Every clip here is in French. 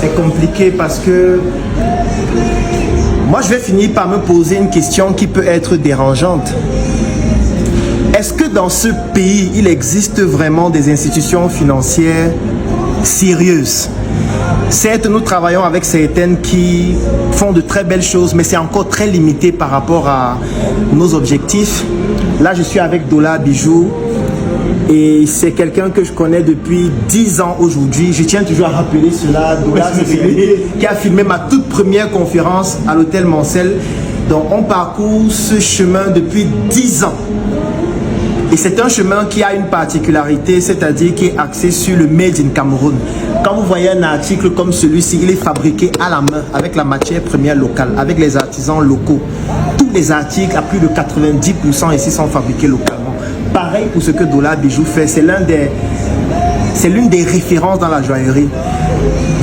c'est compliqué parce que moi, je vais finir par me poser une question qui peut être dérangeante. Est-ce que dans ce pays, il existe vraiment des institutions financières sérieuses? Certes, nous travaillons avec certaines qui font de très belles choses, mais c'est encore très limité par rapport à nos objectifs. Là, je suis avec Dola Bijou et c'est quelqu'un que je connais depuis 10 ans aujourd'hui. Je tiens toujours à rappeler cela. Dola, c'est celui qui a filmé ma toute première conférence à l'hôtel Mancel. Donc, on parcourt ce chemin depuis 10 ans. Et c'est un chemin qui a une particularité, c'est-à-dire qui est axé sur le Made in Cameroun. Quand vous voyez un article comme celui-ci, il est fabriqué à la main, avec la matière première locale, avec les artisans locaux. Tous les articles, à plus de 90% ici, sont fabriqués localement. Pareil pour ce que Dola Bijou fait, c'est l'une des références dans la joaillerie.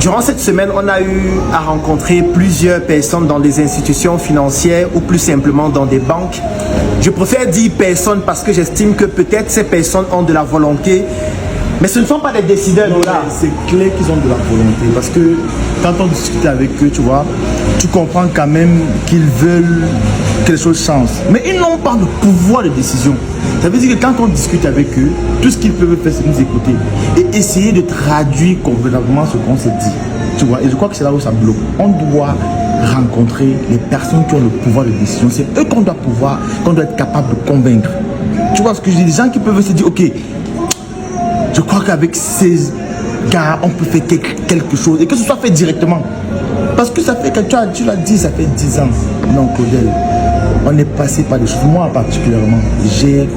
Durant cette semaine, on a eu à rencontrer plusieurs personnes dans des institutions financières ou plus simplement dans des banques. Je préfère dire personnes parce que j'estime que peut-être ces personnes ont de la volonté, mais ce ne sont pas des décideurs. C'est clair qu'ils ont de la volonté parce que quand on discute avec eux, tu vois, tu comprends quand même qu'ils veulent que les choses changent. Mais ils n'ont pas de pouvoir de décision. Ça veut dire que quand on discute avec eux, tout ce qu'ils peuvent faire, c'est nous écouter et essayer de traduire convenablement ce qu'on s'est dit. Tu vois, et je crois que c'est là où ça bloque. On doit rencontrer les personnes qui ont le pouvoir de décision. C'est eux qu'on doit être capable de convaincre. Tu vois ce que je dis? Des gens qui peuvent se dire, ok, je crois qu'avec ces gars, on peut faire quelque chose et que ce soit fait directement. Parce que ça fait que tu l'as dit, ça fait 10 ans. Non, Claudel, on est passé par des choses. Moi particulièrement, j'ai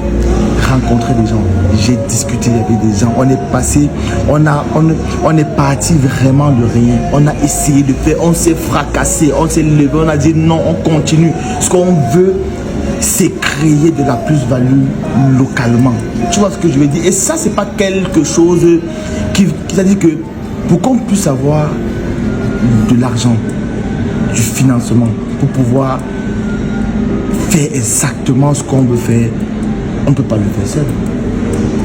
rencontré des gens, j'ai discuté avec des gens, on est passé, on est parti vraiment de rien, on a essayé de faire, on s'est fracassé, on s'est levé, on a dit non, on continue. Ce qu'on veut, c'est créer de la plus-value localement. Tu vois ce que je veux dire? Et ça, c'est pas quelque chose qui c'est-à-dire que pour qu'on puisse avoir de l'argent, du financement, pour pouvoir faire exactement ce qu'on veut faire, on ne peut pas le faire seul.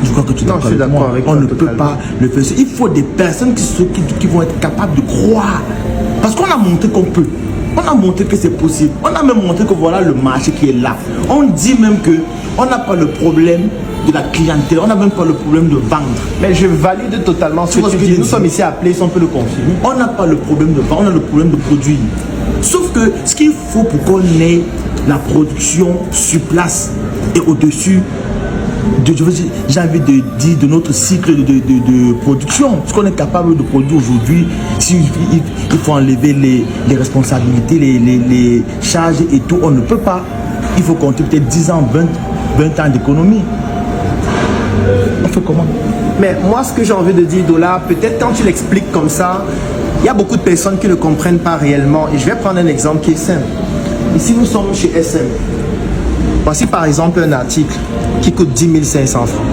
Je crois que tu es d'accord avec moi. On ne peut pas le faire seul. Il faut des personnes qui vont être capables de croire. Parce qu'on a montré qu'on peut. On a montré que c'est possible. On a même montré que voilà le marché qui est là. On dit même que on n'a pas le problème de la clientèle. On n'a même pas le problème de vendre. Mais je valide totalement ce que tu dis. Nous sommes ici appelés, si on peut le confirmer. On n'a pas le problème de vendre, on a le problème de produire. Sauf que ce qu'il faut pour qu'on ait la production sur place et au-dessus j'ai envie de dire de notre cycle de production, ce qu'on est capable de produire aujourd'hui. Il faut enlever les responsabilités, les charges et tout, on ne peut pas. Il faut compter peut-être 10 ans, 20 ans d'économie. On fait comment? Mais moi, ce que j'ai envie de dire, Dola, peut-être quand tu l'expliques comme ça, il y a beaucoup de personnes qui ne comprennent pas réellement. Et je vais prendre un exemple qui est simple. Ici, nous sommes chez SM. Voici par exemple un article qui coûte 10 500 francs.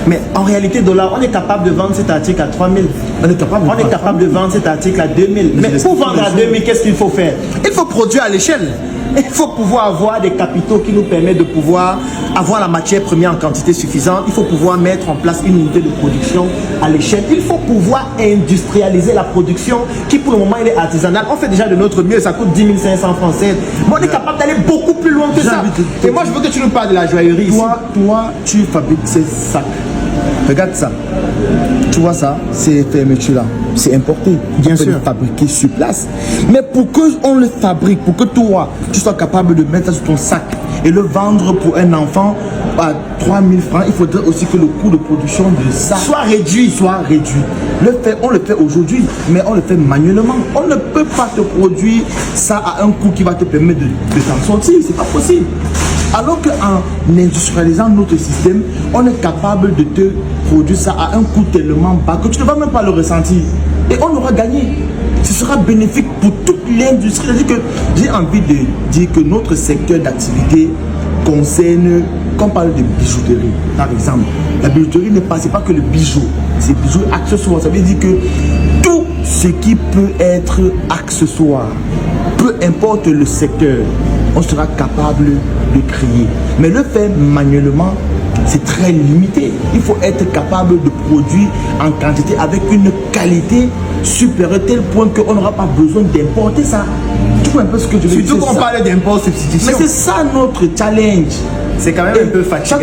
Mais en réalité, Dola, on est capable de vendre cet article à 3 000. On est capable de vendre cet article à 2 000. Mais pour vendre à 2 000, qu'est-ce qu'il faut faire? Il faut produire à l'échelle. Il faut pouvoir avoir des capitaux qui nous permettent de pouvoir avoir la matière première en quantité suffisante. Il faut pouvoir mettre en place une unité de production à l'échelle. Il faut pouvoir industrialiser la production qui pour le moment est artisanale. On fait déjà de notre mieux, ça coûte 10 500 francs. Mais on est capable d'aller beaucoup plus loin que ça. Et moi je veux que tu nous parles de la joaillerie. Toi, tu fabriques ces sacs. Regarde ça. Tu vois ça, ces fermetures-là, c'est importé. Bien sûr. Fabriqué sur place. Mais pour qu'on le fabrique, pour que toi, tu sois capable de mettre ça sur ton sac et le vendre pour un enfant à 3 000 francs, il faudrait aussi que le coût de production de ça soit réduit. On le fait aujourd'hui, mais on le fait manuellement. On ne peut pas te produire ça à un coût qui va te permettre de t'en sortir. C'est pas possible. Alors qu'en industrialisant notre système, on est capable de te produire ça à un coût tellement bas que tu ne vas même pas le ressentir. Et on aura gagné. Ce sera bénéfique pour toute l'industrie. C'est-à-dire que j'ai envie de dire que notre secteur d'activité concerne, quand on parle de bijouterie, par exemple, la bijouterie n'est pas que le bijou, c'est bijou accessoire. Ça veut dire que tout ce qui peut être accessoire, peu importe le secteur, on sera capable de créer. Mais le faire manuellement, c'est très limité. Il faut être capable de produire en quantité avec une qualité supérieur tel point qu'on n'aura pas besoin d'importer ça. Tu vois un peu ce que je veux dire? Surtout qu'on parle d'import substitution. Mais c'est ça notre challenge. C'est quand même un peu fatigant.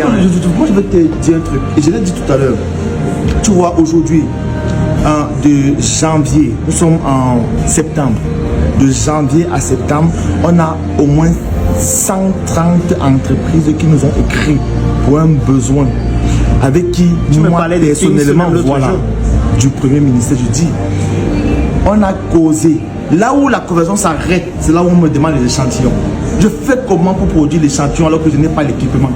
Moi, je vais te dire un truc. Et je l'ai dit tout à l'heure. Tu vois, aujourd'hui, de janvier, nous sommes en septembre. De janvier à septembre, on a au moins 130 entreprises qui nous ont écrit pour un besoin. Avec qui, moi, personnellement, voilà, du Premier ministre, je dis, on a causé. Là où la conversion s'arrête, c'est là où on me demande les échantillons. Je fais comment pour produire l'échantillon alors que je n'ai pas l'équipement?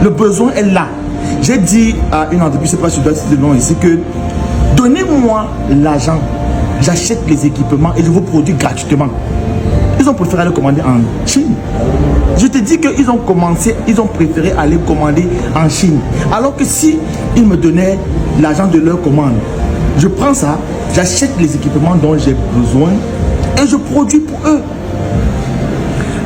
Le besoin est là. J'ai dit à une entreprise, je ne sais pas si je dois citer le nom ici, que donnez-moi l'argent, j'achète les équipements et je vous produis gratuitement. Ils ont préféré aller commander en Chine. Je te dis qu'ils ont commencé, ils ont préféré aller commander en Chine. Alors que si ils me donnaient l'argent de leur commande, je prends ça, j'achète les équipements dont j'ai besoin et je produis pour eux.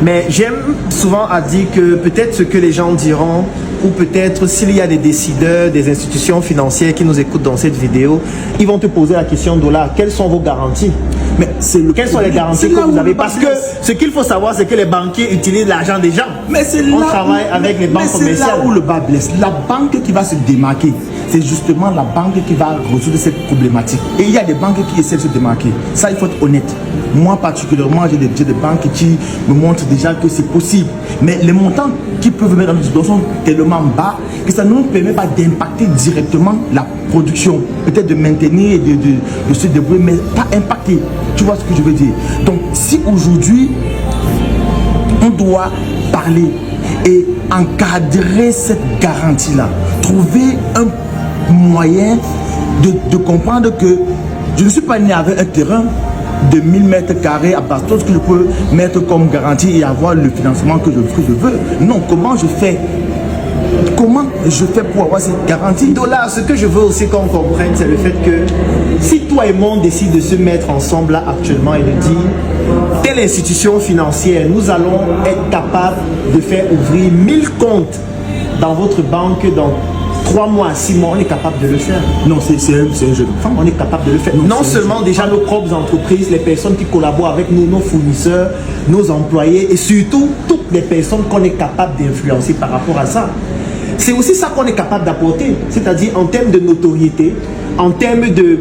Mais j'aime souvent à dire que peut-être ce que les gens diront, ou peut-être s'il y a des décideurs, des institutions financières qui nous écoutent dans cette vidéo, ils vont te poser la question $, quelles sont vos garanties? Mais quelles sont les garanties que vous avez? Parce que ce qu'il faut savoir, c'est que les banquiers utilisent l'argent des gens. Mais c'est on travaille avec les banques commerciales. C'est là où le bas blesse. La banque qui va se démarquer, c'est justement la banque qui va résoudre cette problématique. Et il y a des banques qui essaient de se démarquer. Ça, il faut être honnête. Moi, particulièrement, j'ai des banques qui me montrent déjà que c'est possible. Mais les montants qu'ils peuvent mettre dans nos sont tellement bas que ça ne nous permet pas d'impacter directement la production. Peut-être de maintenir et de se débrouiller, mais pas impacter. Tu vois ce que je veux dire? Donc, si aujourd'hui, on doit parler et encadrer cette garantie-là, trouver un moyen de comprendre que je ne suis pas né avec un terrain de 1000 mètres carrés à partir de ce que je peux mettre comme garantie et avoir le financement que je veux. Non, comment je fais? Comment je fais pour avoir cette garantie? $, ce que je veux aussi qu'on comprenne, c'est le fait que si toi et moi on décide de se mettre ensemble là actuellement et de dire telle institution financière, nous allons être capables de faire ouvrir 1000 comptes dans votre banque dans 3 mois à 6 mois, on est capable de le faire. Non, c'est un jeu d'enfant. On est capable de le faire. Non seulement déjà nos propres entreprises, les personnes qui collaborent avec nous, nos fournisseurs, nos employés et surtout toutes les personnes qu'on est capable d'influencer par rapport à ça. C'est aussi ça qu'on est capable d'apporter, c'est-à-dire en termes de notoriété, en termes de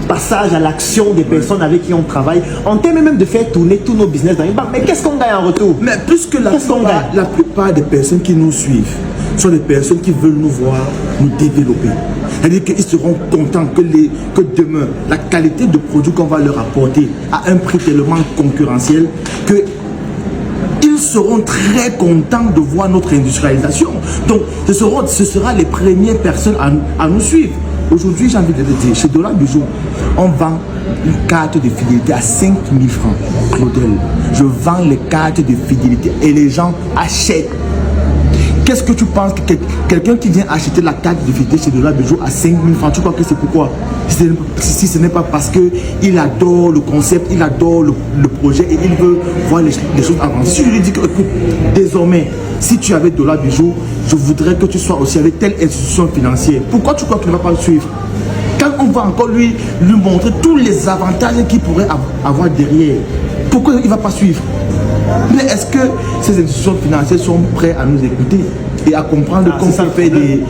passage à l'action des personnes avec qui on travaille, en termes même de faire tourner tous nos business dans une banque. Mais qu'est-ce qu'on gagne en retour? Mais plus que la plupart des personnes qui nous suivent sont des personnes qui veulent nous voir nous développer. C'est-à-dire qu'ils seront contents que demain, la qualité de produit qu'on va leur apporter à un prix tellement concurrentiel que ils seront très contents de voir notre industrialisation. Donc, ce sera les premières personnes à nous suivre. Aujourd'hui, j'ai envie de le dire, chez Dollar Bijou, on vend une carte de fidélité à 5 000 francs. Claudel, je vends les cartes de fidélité et les gens achètent. Qu'est-ce que tu penses que quelqu'un qui vient acheter la carte de fidélité chez Dollar Bijou à 5 000 francs, tu crois que c'est pourquoi? Si ce n'est pas parce qu'il adore le concept, il adore le projet et il veut voir les choses avancer. Si je lui dis que, écoute, désormais, si tu avais Dollar Bijou, je voudrais que tu sois aussi avec telle institution financière. Pourquoi tu crois qu'il ne va pas le suivre? Quand on va encore lui montrer tous les avantages qu'il pourrait avoir derrière, pourquoi il ne va pas suivre? Mais est-ce que ces institutions financières sont prêtes à nous écouter et à comprendre qu'on peut faire des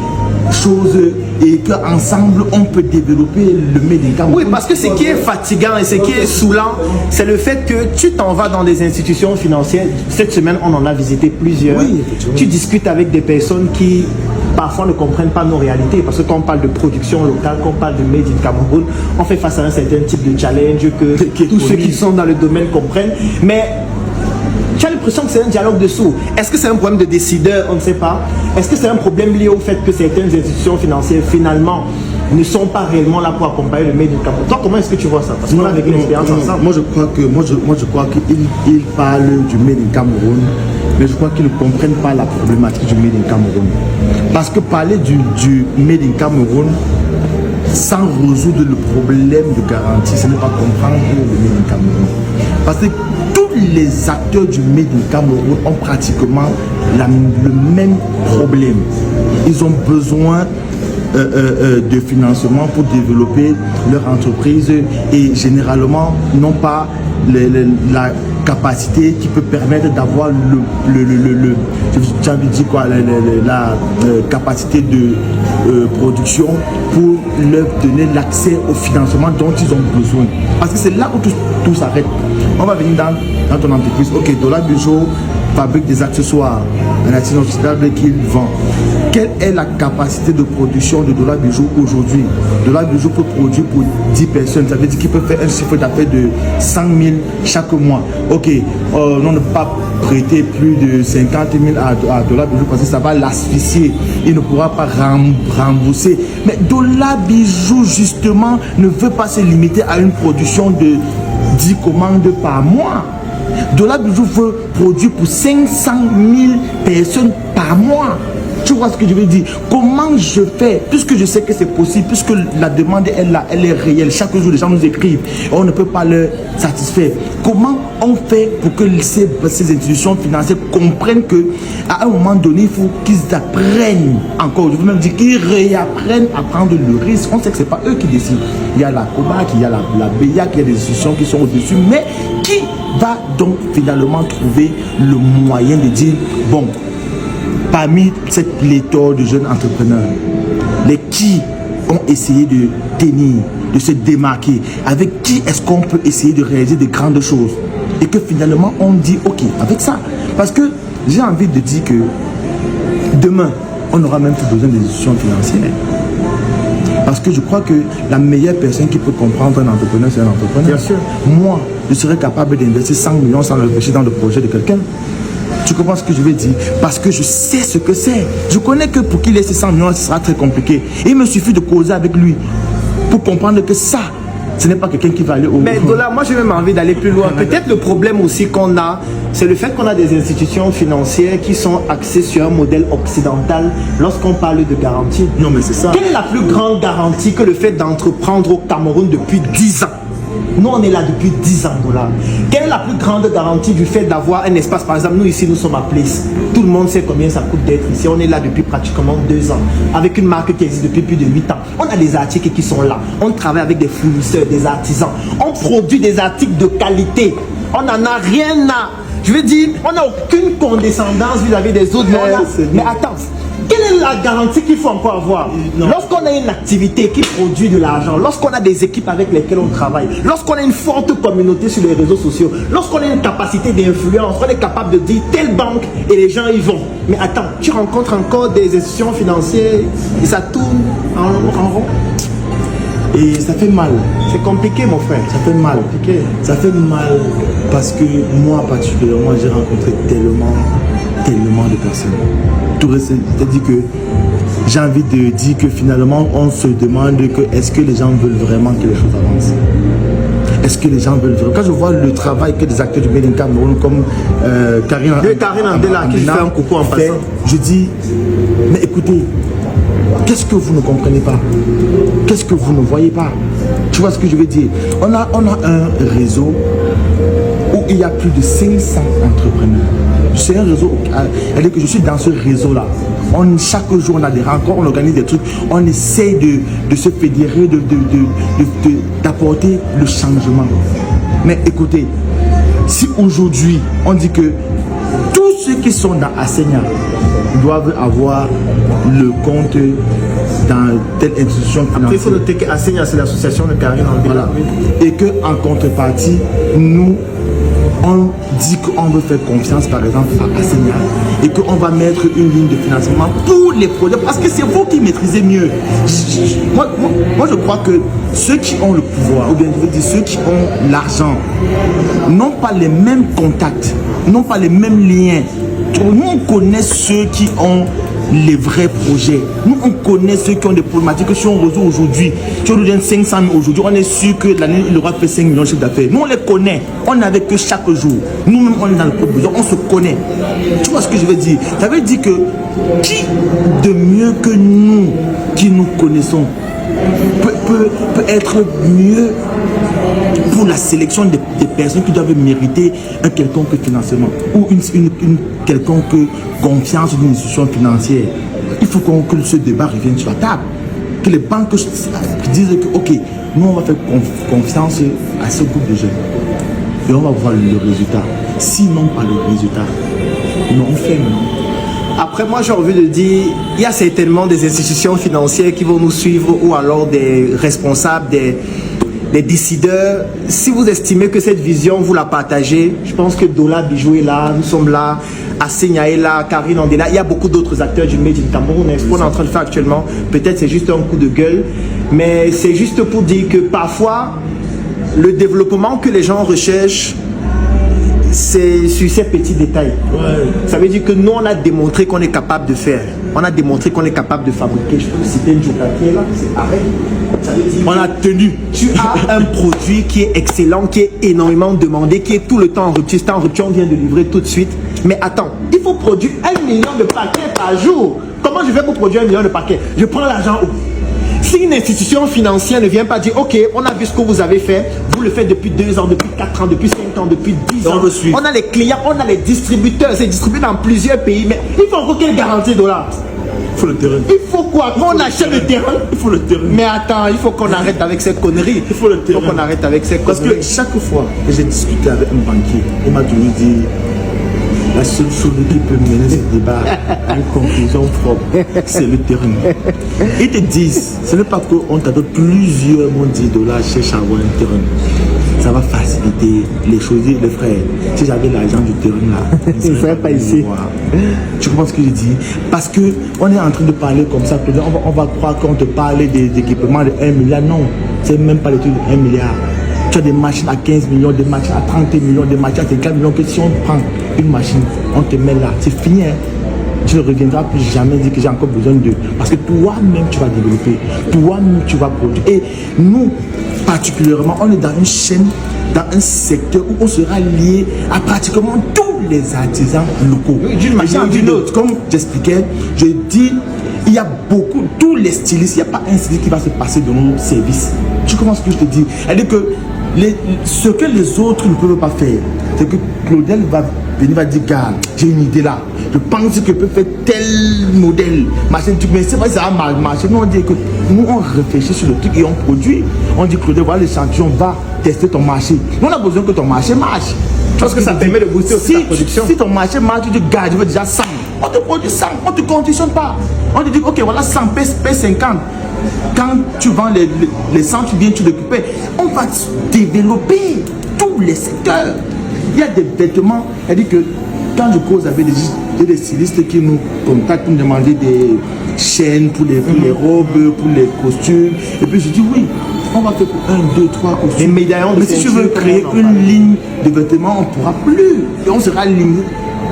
choses et qu'ensemble on peut développer le Made in Cameroun? Oui, parce que ce qui est fatigant et ce qui est saoulant, c'est le fait que tu t'en vas dans des institutions financières. Cette semaine, on en a visité plusieurs. Oui, tu discutes avec des personnes qui parfois ne comprennent pas nos réalités, parce que quand on parle de production locale, quand on parle de Made in Cameroun, on fait face à un certain type de challenge que tous ceux qui sont dans le domaine comprennent. Mais tu as l'impression que c'est un dialogue de sourds. Est-ce que c'est un problème de décideur? On ne sait pas. Est-ce que c'est un problème lié au fait que certaines institutions financières finalement ne sont pas réellement là pour accompagner le Made in Cameroun? Toi, comment est-ce que tu vois ça? Parce qu'on a vécu l'expérience ensemble. Moi, je crois qu'ils parlent du Made in Cameroun, mais je crois qu'ils ne comprennent pas la problématique du Made in Cameroun. Parce que parler du Made in Cameroun sans résoudre le problème de garantie, ce n'est pas comprendre le Made in Cameroun. Parce que tous les acteurs du Made in Cameroun ont pratiquement le même problème. Ils ont besoin de financement pour développer leur entreprise et généralement n'ont pas la capacité qui peut permettre d'avoir la capacité de production pour leur donner l'accès au financement dont ils ont besoin. Parce que c'est là où tout s'arrête. On va venir dans ton entreprise. Ok, Dollar Bijou fabrique des accessoires en accident oxydable qu'il vend. Quelle est la capacité de production de Dollar Bijou aujourd'hui? Dollar Bijou peut produire pour 10 personnes. Ça veut dire qu'il peut faire un chiffre d'affaires de 100 000 chaque mois. Ok, on ne peut pas prêter plus de 50 000 à Dollar Bijou parce que ça va l'asphyxier. Il ne pourra pas rembourser. Mais Dollar Bijou, justement, ne veut pas se limiter à une production de 10 commandes par mois. Dollar Bijou veut produire pour 500 000 personnes par mois. Tu vois ce que je veux dire? Comment je fais? Puisque je sais que c'est possible, puisque la demande est là, elle est réelle. Chaque jour, les gens nous écrivent et on ne peut pas leur satisfaire. Comment on fait pour que ces institutions financières comprennent qu'à un moment donné, il faut qu'ils apprennent encore. Je veux même dire qu'ils réapprennent à prendre le risque. On sait que ce n'est pas eux qui décident. Il y a la COBAC, il y a la BEIAC, il y a des institutions qui sont au-dessus. Mais qui va donc finalement trouver le moyen de dire, bon, parmi cette pléthore de jeunes entrepreneurs, les qui ont essayé de tenir, de se démarquer, avec qui est-ce qu'on peut essayer de réaliser de grandes choses et que finalement on dit ok avec ça, parce que j'ai envie de dire que demain on n'aura même plus besoin des institutions financières, parce que je crois que la meilleure personne qui peut comprendre un entrepreneur, c'est un entrepreneur. Bien sûr. Moi, je serais capable d'investir 100 millions sans réfléchir dans le projet de quelqu'un. Tu comprends ce que je veux dire? Parce que je sais ce que c'est. Je connais que pour qu'il ait ces 100 millions, ce sera très compliqué. Et il me suffit de causer avec lui pour comprendre que ça, ce n'est pas quelqu'un qui va aller au... Mais Dollar, moi j'ai même envie d'aller plus loin. Peut-être le problème aussi qu'on a, c'est le fait qu'on a des institutions financières qui sont axées sur un modèle occidental lorsqu'on parle de garantie. Non mais c'est ça. Quelle est la plus grande garantie que le fait d'entreprendre au Cameroun depuis 10 ans? Nous, on est là depuis 10 ans, Dollar. Quelle est la plus grande garantie du fait d'avoir un espace? Par exemple, nous ici, nous sommes à Place. Tout le monde sait combien ça coûte d'être ici. On est là depuis pratiquement 2 ans. Avec une marque qui existe depuis plus de 8 ans. On a des articles qui sont là. On travaille avec des fournisseurs, des artisans. On produit des articles de qualité. On n'en a rien à... Je veux dire, on n'a aucune condescendance vis-à-vis des autres. Mais attends, quelle est la garantie qu'il faut encore avoir? Lorsqu'on a une activité qui produit de l'argent, lorsqu'on a des équipes avec lesquelles on travaille, lorsqu'on a une forte communauté sur les réseaux sociaux, lorsqu'on a une capacité d'influence, on est capable de dire telle banque et les gens y vont. Mais attends, tu rencontres encore des institutions financières et ça tourne en rond. Et ça fait mal. C'est compliqué, mon frère. Ça fait mal. Compliqué. Ça fait mal parce que moi, particulièrement, j'ai rencontré tellement de personnes. C'est-à-dire que j'ai envie de dire que finalement, on se demande que est-ce que les gens veulent vraiment que les choses avancent? Est-ce que les gens veulent vraiment? Quand je vois le travail que des acteurs du Made in Cameroun comme Karine Andela qui fait un coucou en passant, je dis, mais écoutez, qu'est-ce que vous ne comprenez pas? Qu'est-ce que vous ne voyez pas? Tu vois ce que je veux dire? On a un réseau où il y a plus de 500 entrepreneurs. C'est un réseau, c'est-à-dire que je suis dans ce réseau-là. Chaque jour, on a des rencontres, on organise des trucs, on essaie de se fédérer, d'apporter le changement. Mais écoutez, si aujourd'hui, on dit que tous ceux qui sont dans Asenia doivent avoir le compte dans telle institution financière. Après, il faut noter que Asenia, c'est l'association de Karine Andela. Voilà. Et qu'en contrepartie, nous, on dit qu'on veut faire confiance par exemple à Asenia et qu'on va mettre une ligne de financement pour les projets parce que c'est vous qui maîtrisez mieux. Moi je crois que ceux qui ont le pouvoir, ou bien je veux dire ceux qui ont l'argent, n'ont pas les mêmes contacts, n'ont pas les mêmes liens. Nous on connaît ceux qui ont les vrais projets. Nous on connaît ceux qui ont des problématiques que si on résout aujourd'hui, si on nous donne 500 000 aujourd'hui, on est sûr que l'année il aura fait 5 millions de chiffre d'affaires. Nous on les connaît, on est avec eux chaque jour. Nous-mêmes on est dans le propre besoin, on se connaît. Tu vois ce que je veux dire? Ça veut dire que qui de mieux que nous qui nous connaissons peut être mieux pour la sélection des personnes qui doivent mériter un quelconque financement ou une quelconque confiance d'une institution financière. Il faut que ce débat revienne sur la table. que les banques disent que, ok, nous on va faire confiance à ce groupe de jeunes. Et on va voir le résultat. Sinon, pas le résultat. Non, on fait non. Après, moi, j'ai envie de dire, il y a certainement des institutions financières qui vont nous suivre ou alors des responsables, des décideurs. Si vous estimez que cette vision, vous la partagez, je pense que Dola Bijou est là, nous sommes là, Assegna est là, Karine Andela, il y a beaucoup d'autres acteurs du Made in Cameroun. Ce qu'on est en train de faire actuellement, peut-être c'est juste un coup de gueule, mais c'est juste pour dire que parfois, le développement que les gens recherchent, c'est sur ces petits détails. Ouais. Ça veut dire que nous, on a démontré qu'on est capable de faire. On a démontré qu'on est capable de fabriquer. Je peux vous citer une journée qui est là, c'est pareil. Ça veut dire On a tenu. tu as un produit qui est excellent, qui est énormément demandé, qui est tout le temps en rupture. C'est en rupture, on vient de livrer tout de suite. Mais attends, il faut produire 1 million de paquets par jour. Comment je vais pour produire 1 million de paquets? Je prends l'argent où? Si une institution financière ne vient pas dire, ok, on a vu ce que vous avez fait, vous le faites depuis 2 ans, depuis 4 ans, depuis 5 ans, depuis 10 ans. On a les clients, on a les distributeurs, c'est distribué dans plusieurs pays, mais il faut encore quelle garantie $? Il faut le terrain. Il faut quoi? Qu'on achète le terrain? Il faut le terrain. Mais attends, il faut qu'on arrête avec ces conneries. Il faut le terrain. Il faut qu'on arrête avec ces Parce conneries. que chaque fois que j'ai discuté avec un banquier, il m'a toujours dit la seule chose qui peut mener ce débat à une conclusion propre, c'est le terrain. Ils te disent, ce n'est pas qu'on t'a donné plusieurs m'ont dit $, cherche à avoir un terrain. Ça va faciliter les choses, les frères. Si j'avais l'argent du terrain là, il ne serait pas ici. Tu comprends ce que je dis? Parce qu'on est en train de parler comme ça, on va croire qu'on te parlait des équipements de 1 milliard. Non, c'est même pas les trucs de 1 milliard. Tu as des machines à 15 millions, des machines à 30 millions, des machines à 50 millions, que si on prend une machine, on te met là, c'est fini. Hein? Tu ne reviendras plus jamais dire que j'ai encore besoin d'eux. Parce que toi-même, tu vas développer, toi-même, tu vas produire. Et nous, particulièrement, on est dans une chaîne, dans un secteur où on sera lié à pratiquement tous les artisans locaux. D'une manière ou d'une autre. Comme j'expliquais, je dis, il y a beaucoup, tous les stylistes, il n'y a pas un styliste qui va se passer de nos services. Tu comprends ce que je te dis? C'est-à-dire que ce que les autres ne peuvent pas faire, c'est que Claudel va venir, va dire, gars, j'ai une idée là, je pense que je peux faire tel modèle, machin, mais c'est pas ça va marcher. Nous on dit que nous on réfléchit sur le truc et on produit. On dit Claudel, voilà l'échantillon, va tester ton marché. Nous on a besoin que ton marché marche. Parce que ça permet de booster aussi ta production. Si ton marché marche, tu dis, gars, je veux déjà 100. On te produit 100, on ne te conditionne pas. On te dit, ok, voilà 100, paie 50. Quand tu vends les 100, tu viens, tu récupères. On va développer tous les secteurs. Il y a des vêtements. C'est-à-dire que quand je cause avec des stylistes qui nous contactent pour nous demander des chaînes pour les robes, pour les costumes. Et puis je dis, oui, on va faire pour 1, 2, 3 costumes. Les médaillons de Mais si tu veux ceinture, créer comment on en une ligne de vêtements, on ne pourra plus. Et on sera limité.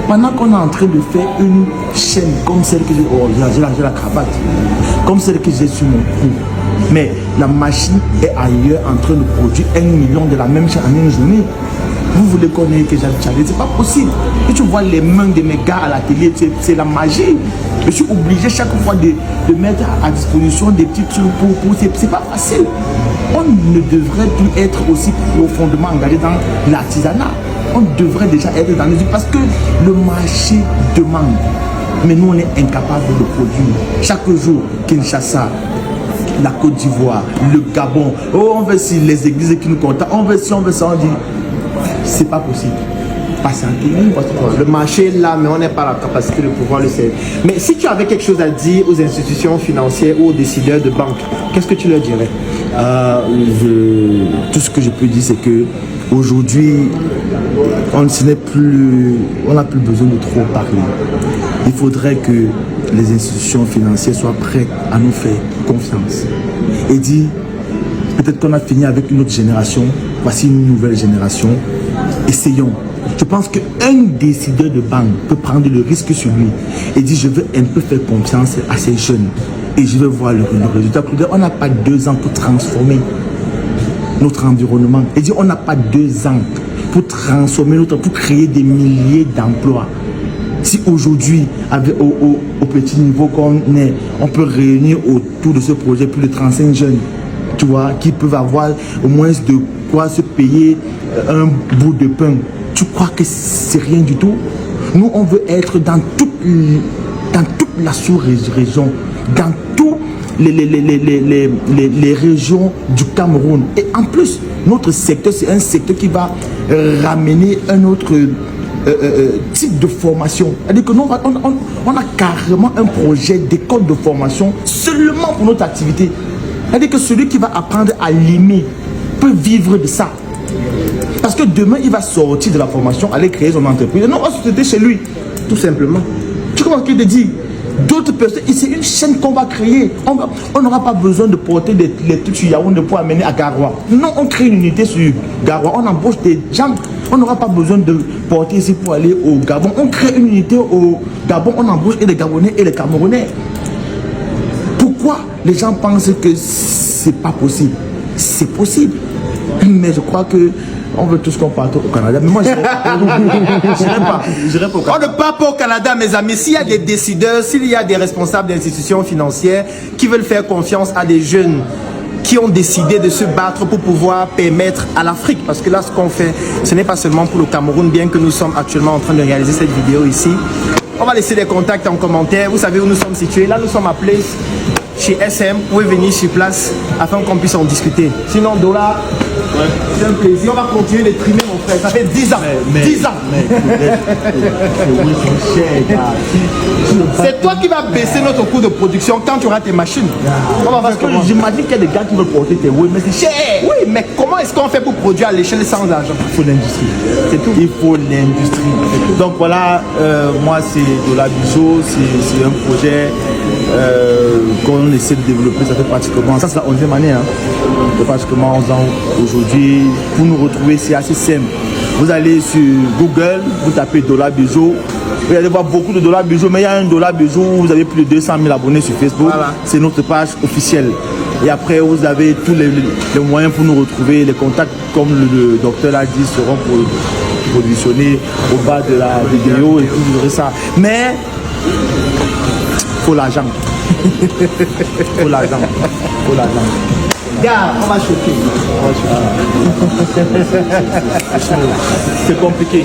Pendant qu'on est en train de faire une chaîne comme celle que j'ai, j'ai la cravate, comme celle que j'ai sur mon cou. Mais la machine est ailleurs en train de produire 1 million de la même chaîne en une journée. Vous voulez connaître que j'ai challenge, c'est pas possible. Et tu vois les mains de mes gars à la télé, c'est la magie. Je suis obligé chaque fois de mettre à disposition des petits trucs pour c'est pas facile. On ne devrait plus être aussi profondément engagé dans l'artisanat. On devrait déjà être dans le parce que le marché demande. Mais nous, on est incapable de le produire. Chaque jour, Kinshasa, la Côte d'Ivoire, le Gabon, oh, on veut si les églises qui nous contactent, on veut si, on veut ça, on dit, c'est pas possible. Le marché est là, mais on n'est pas à la capacité de pouvoir le faire. Mais si tu avais quelque chose à dire aux institutions financières ou aux décideurs de banque, qu'est-ce que tu leur dirais? Tout ce que je peux dire, c'est que aujourd'hui, on n'a plus besoin de trop parler. Il faudrait que les institutions financières soient prêtes à nous faire confiance et dire, peut-être qu'on a fini avec une autre génération, voici une nouvelle génération, essayons. Je pense qu'un décideur de banque peut prendre le risque sur lui et dire, je veux un peu faire confiance à ces jeunes et je veux voir le résultat. On n'a pas 2 ans pour transformer notre environnement. Et dire, on n'a pas 2 ans pour transformer pour créer des milliers d'emplois. Si aujourd'hui, au petit niveau qu'on est, on peut réunir autour de ce projet plus de 35 jeunes, tu vois, qui peuvent avoir au moins de quoi se payer un bout de pain. Tu crois que c'est rien du tout? Nous, on veut être dans toute la sous-région, dans tous les régions du Cameroun. Et en plus, notre secteur, c'est un secteur qui va ramener un autre type de formation. C'est-à-dire que nous, on a carrément un projet d'école de formation seulement pour notre activité. C'est-à-dire que celui qui va apprendre à limer peut vivre de ça. Parce que demain, il va sortir de la formation, aller créer son entreprise. Non, on va se traiter chez lui, tout simplement. Tu comprends ce qu'il te dit? D'autres personnes, c'est une chaîne qu'on va créer. On n'aura pas besoin de porter les trucs sur Yaoundé pour amener à Garoua. Non, on crée une unité sur Garoua. On embauche des gens. On n'aura pas besoin de porter ici pour aller au Gabon. On crée une unité au Gabon. On embauche et les Gabonais et les Camerounais. Pourquoi les gens pensent que c'est pas possible? C'est possible. Mais je crois que on veut tous qu'on parte au Canada. Mais moi, je n'irai pas. Pas au Canada. On ne part pas au Canada, mes amis. S'il y a des décideurs, s'il y a des responsables d'institutions financières qui veulent faire confiance à des jeunes qui ont décidé de se battre pour pouvoir permettre à l'Afrique, parce que là, ce qu'on fait, ce n'est pas seulement pour le Cameroun, bien que nous sommes actuellement en train de réaliser cette vidéo ici. On va laisser des contacts en commentaire. Vous savez où nous sommes situés. Là, nous sommes appelés chez SM. Vous pouvez venir sur place afin qu'on puisse en discuter. Sinon, Dollar, ouais, c'est un plaisir. On va continuer de trimer, mon frère. Ça fait 10 ans. 10 ans. C'est toi qui vas baisser notre coût de production quand tu auras tes machines. Parce que j'imagine qu'il y a des gars qui veulent porter tes oui, mais c'est cher. Oui, mais comment est-ce qu'on fait pour produire à l'échelle sans argent? Il faut l'industrie. C'est tout. Il faut l'industrie. Donc voilà, moi c'est Dollar Bijou, c'est un projet qu'on essaie de développer. Ça fait pratiquement, ça c'est la 11e année. Hein. Ça fait pratiquement 11 ans aujourd'hui. Pour nous retrouver, c'est assez simple. Vous allez sur Google, vous tapez Dollar Bijou. Vous allez voir beaucoup de Dollar Bijou, mais il y a un Dollar Bijou, vous avez plus de 200 000 abonnés sur Facebook. Voilà. C'est notre page officielle. Et après, vous avez tous les moyens pour nous retrouver. Les contacts, comme le docteur l'a dit, seront positionnés au bas de la vidéo et tout, vous aurez ça. Mais, faut l'argent. Faut l'argent. Faut l'argent. Gars, on va choquer. C'est compliqué.